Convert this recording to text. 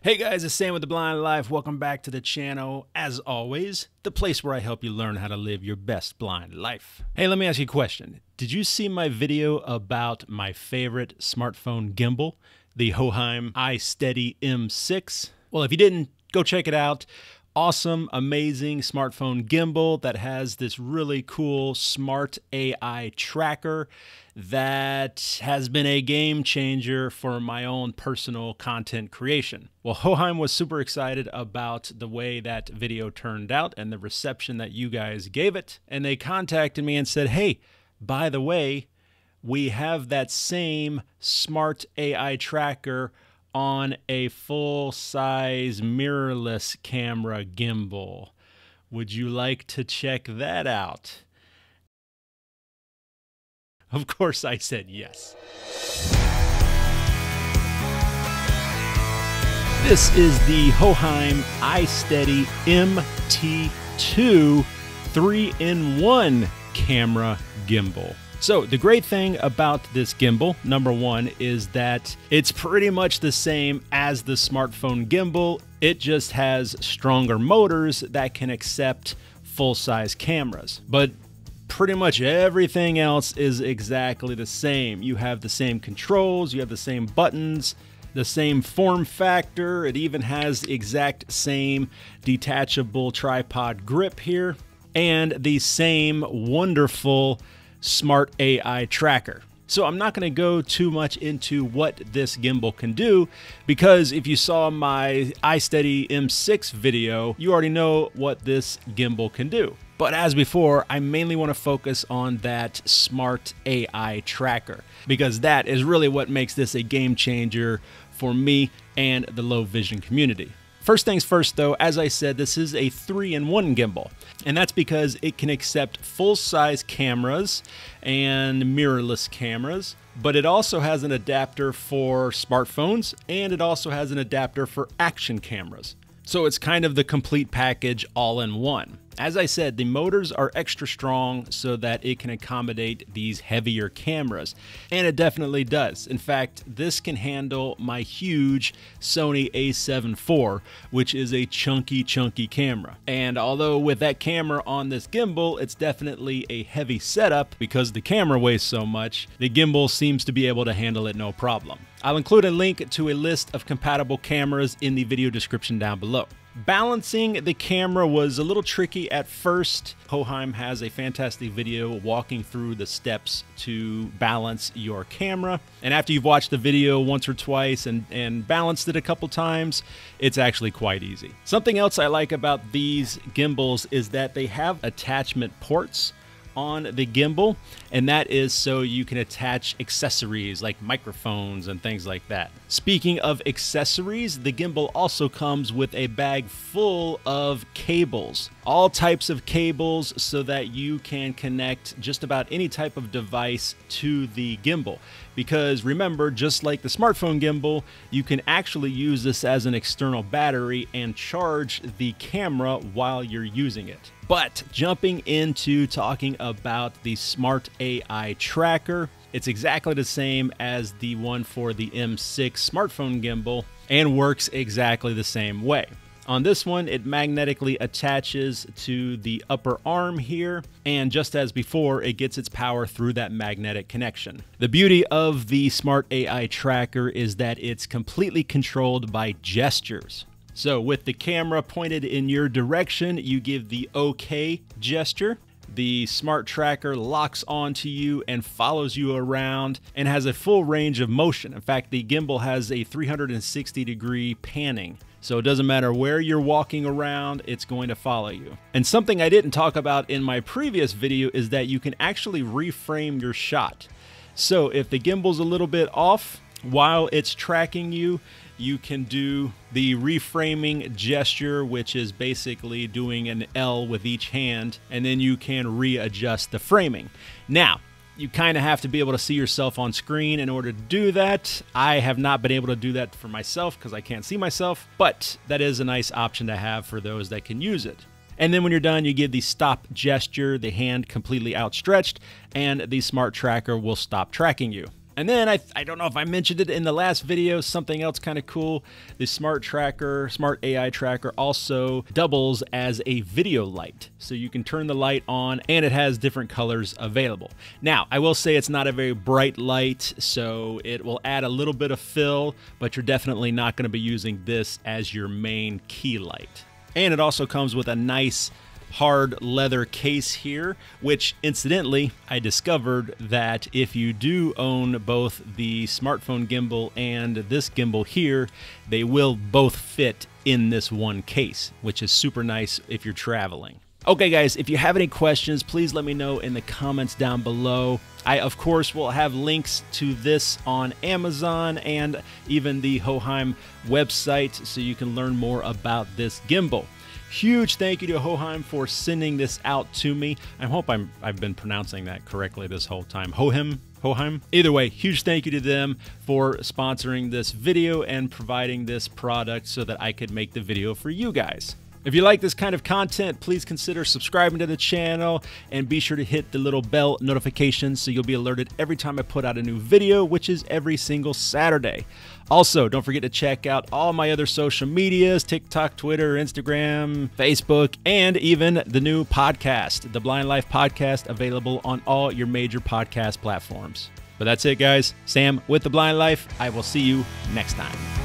Hey guys, it's Sam with The Blind Life. Welcome back to the channel. As always, the place where I help you learn how to live your best blind life. Hey, let me ask you a question. Did you see my video about my favorite smartphone gimbal, the Hohem iSteady M6? Well, if you didn't, go check it out. Awesome, amazing smartphone gimbal that has this really cool smart AI tracker that has been a game changer for my own personal content creation. Well, Hohem was super excited about the way that video turned out and the reception that you guys gave it. And they contacted me and said, hey, by the way, we have that same smart AI tracker on a full-size mirrorless camera gimbal. Would you like to check that out? Of course I said yes. This is the Hohem iSteady MT2 3-in-1 camera gimbal. So the great thing about this gimbal, number one, is that it's pretty much the same as the smartphone gimbal. It just has stronger motors that can accept full-size cameras. But pretty much everything else is exactly the same. You have the same controls, you have the same buttons, the same form factor. It even has the exact same detachable tripod grip here, and the same wonderful smart AI tracker. So I'm not going to go too much into what this gimbal can do, because if you saw my iSteady M6 video, you already know what this gimbal can do. But as before, I mainly want to focus on that smart AI tracker, because that is really what makes this a game changer for me and the low vision community. First things first though, as I said, this is a 3-in-1 gimbal, and that's because it can accept full-size cameras and mirrorless cameras, but it also has an adapter for smartphones, and it also has an adapter for action cameras. So it's kind of the complete package all in one. As I said, the motors are extra strong so that it can accommodate these heavier cameras, and it definitely does. In fact, this can handle my huge Sony a7 IV, which is a chunky camera. And although with that camera on this gimbal, it's definitely a heavy setup because the camera weighs so much, the gimbal seems to be able to handle it no problem. I'll include a link to a list of compatible cameras in the video description down below. Balancing the camera was a little tricky at first. Hohem has a fantastic video walking through the steps to balance your camera. And after you've watched the video once or twice and balanced it a couple times, it's actually quite easy. Something else I like about these gimbals is that they have attachment ports on the gimbal, and that is so you can attach accessories like microphones and things like that. Speaking of accessories, the gimbal also comes with a bag full of cables, all types of cables, so that you can connect just about any type of device to the gimbal. Because remember, just like the smartphone gimbal, you can actually use this as an external battery and charge the camera while you're using it. But jumping into talking about the smart AI tracker, it's exactly the same as the one for the M6 smartphone gimbal and works exactly the same way. On this one, it magnetically attaches to the upper arm here, and just as before, it gets its power through that magnetic connection. The beauty of the smart AI tracker is that it's completely controlled by gestures. So with the camera pointed in your direction, you give the OK gesture. The smart tracker locks onto you and follows you around and has a full range of motion. In fact, the gimbal has a 360-degree panning. So it doesn't matter where you're walking around, it's going to follow you. And something I didn't talk about in my previous video is that you can actually reframe your shot. So if the gimbal's a little bit off while it's tracking you, you can do the reframing gesture, which is basically doing an L with each hand, and then you can readjust the framing. Now, you kind of have to be able to see yourself on screen in order to do that. I have not been able to do that for myself because I can't see myself, but that is a nice option to have for those that can use it. And then when you're done, you give the stop gesture, the hand completely outstretched, and the smart tracker will stop tracking you. And then I don't know if I mentioned it in the last video, something else kind of cool. The Smart AI Tracker also doubles as a video light. So you can turn the light on and it has different colors available. Now, I will say it's not a very bright light, so it will add a little bit of fill, but you're definitely not going to be using this as your main key light. And it also comes with a nice hard leather case here, which incidentally, I discovered that if you do own both the smartphone gimbal and this gimbal here, they will both fit in this one case, which is super nice if you're traveling. Okay guys, if you have any questions, please let me know in the comments down below. I, of course, will have links to this on Amazon and even the Hohem website so you can learn more about this gimbal. Huge thank you to Hohem for sending this out to me. I hope I've been pronouncing that correctly this whole time. Hohem? Either way, huge thank you to them for sponsoring this video and providing this product so that I could make the video for you guys. If you like this kind of content, please consider subscribing to the channel and be sure to hit the little bell notification so you'll be alerted every time I put out a new video, which is every single Saturday. Also, don't forget to check out all my other social medias, TikTok, Twitter, Instagram, Facebook, and even the new podcast, the Blind Life Podcast, available on all your major podcast platforms. But that's it, guys. Sam with The Blind Life. I will see you next time.